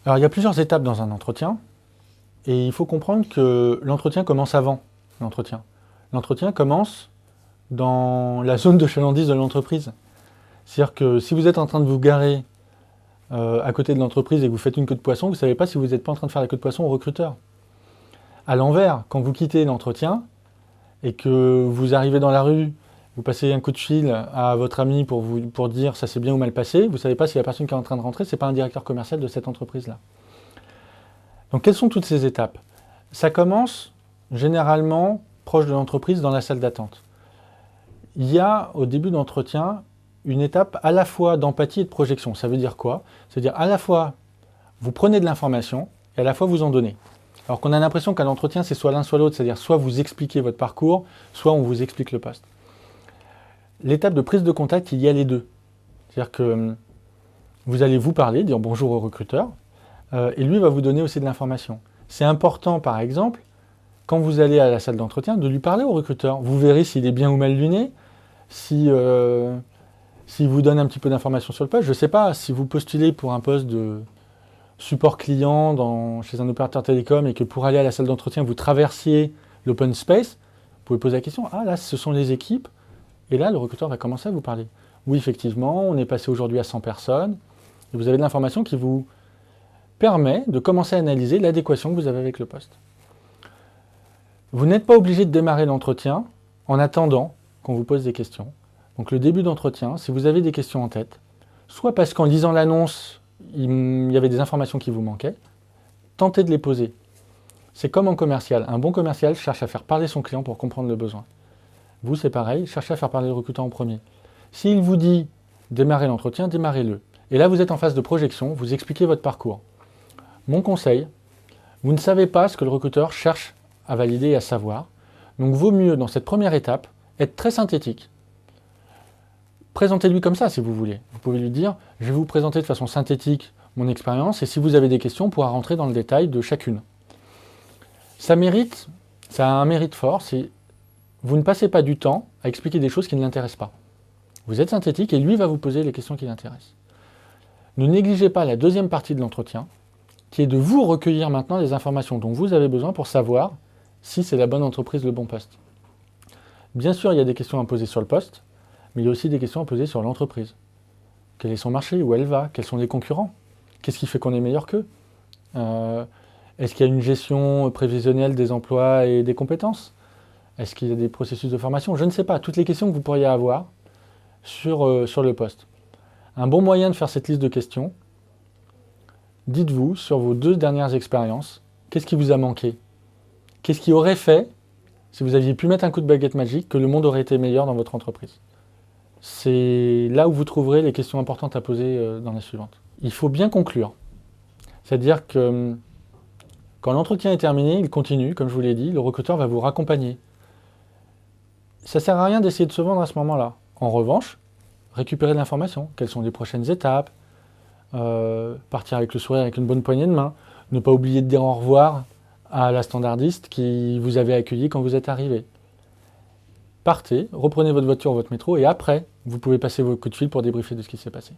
Alors, il y a plusieurs étapes dans un entretien, et il faut comprendre que l'entretien commence avant l'entretien. L'entretien commence dans la zone de chalandise de l'entreprise. C'est-à-dire que si vous êtes en train de vous garer à côté de l'entreprise et que vous faites une queue de poisson, vous ne savez pas si vous n'êtes pas en train de faire la queue de poisson au recruteur. À l'envers, quand vous quittez l'entretien et que vous arrivez dans la rue, vous passez un coup de fil à votre ami pour dire ça s'est bien ou mal passé, vous ne savez pas si la personne qui est en train de rentrer, ce n'est pas un directeur commercial de cette entreprise-là. Donc quelles sont toutes ces étapes? Ça commence généralement proche de l'entreprise dans la salle d'attente. Il y a au début d'entretien une étape à la fois d'empathie et de projection. Ça veut dire quoi? C'est-à-dire à la fois vous prenez de l'information et à la fois vous en donnez. Alors qu'on a l'impression qu'à l'entretien c'est soit l'un soit l'autre, c'est-à-dire soit vous expliquez votre parcours, soit on vous explique le poste. L'étape de prise de contact, il y a les deux. C'est-à-dire que vous allez vous parler, dire bonjour au recruteur, et lui va vous donner aussi de l'information. C'est important par exemple, quand vous allez à la salle d'entretien, de lui parler au recruteur. Vous verrez s'il est bien ou mal luné, s'il vous donne un petit peu d'informations sur le poste. Je ne sais pas, si vous postulez pour un poste de support client chez un opérateur télécom et que pour aller à la salle d'entretien, vous traversiez l'open space, vous pouvez poser la question, ah là, ce sont les équipes, et là, le recruteur va commencer à vous parler. Oui, effectivement, on est passé aujourd'hui à 100 personnes, et vous avez de l'information qui vous permet de commencer à analyser l'adéquation que vous avez avec le poste. Vous n'êtes pas obligé de démarrer l'entretien en attendant qu'on vous pose des questions. Donc le début d'entretien, si vous avez des questions en tête, soit parce qu'en lisant l'annonce, il y avait des informations qui vous manquaient, tentez de les poser. C'est comme en commercial. Un bon commercial cherche à faire parler son client pour comprendre le besoin. Vous, c'est pareil, cherchez à faire parler le recruteur en premier. S'il vous dit démarrez l'entretien, démarrez-le. Et là, vous êtes en phase de projection, vous expliquez votre parcours. Mon conseil, vous ne savez pas ce que le recruteur cherche à valider et à savoir. Donc, vaut mieux, dans cette première étape, être très synthétique. Présentez-lui comme ça, si vous voulez. Vous pouvez lui dire, je vais vous présenter de façon synthétique mon expérience, et si vous avez des questions, on pourra rentrer dans le détail de chacune. Ça a un mérite fort, c'est vous ne passez pas du temps à expliquer des choses qui ne l'intéressent pas. Vous êtes synthétique et lui va vous poser les questions qui l'intéressent. Ne négligez pas la deuxième partie de l'entretien, qui est de vous recueillir maintenant les informations dont vous avez besoin pour savoir si c'est la bonne entreprise, le bon poste. Bien sûr, il y a des questions à poser sur le poste, mais il y a aussi des questions à poser sur l'entreprise. Quel est son marché? Où elle va? Quels sont les concurrents? Qu'est-ce qui fait qu'on est meilleur qu'eux? Est-ce qu'il y a une gestion prévisionnelle des emplois et des compétences? Est-ce qu'il y a des processus de formation? Je ne sais pas. Toutes les questions que vous pourriez avoir sur le poste. Un bon moyen de faire cette liste de questions, dites-vous sur vos 2 dernières expériences, qu'est-ce qui vous a manqué? Qu'est-ce qui aurait fait, si vous aviez pu mettre un coup de baguette magique, que le monde aurait été meilleur dans votre entreprise? C'est là où vous trouverez les questions importantes à poser dans la suivante. Il faut bien conclure. C'est-à-dire que quand l'entretien est terminé, il continue, comme je vous l'ai dit, le recruteur va vous raccompagner. Ça ne sert à rien d'essayer de se vendre à ce moment-là. En revanche, récupérer de l'information. Quelles sont les prochaines étapes? Partir avec le sourire, avec une bonne poignée de main. Ne pas oublier de dire au revoir à la standardiste qui vous avait accueilli quand vous êtes arrivé. Partez, reprenez votre voiture ou votre métro et après, vous pouvez passer vos coups de fil pour débriefer de ce qui s'est passé.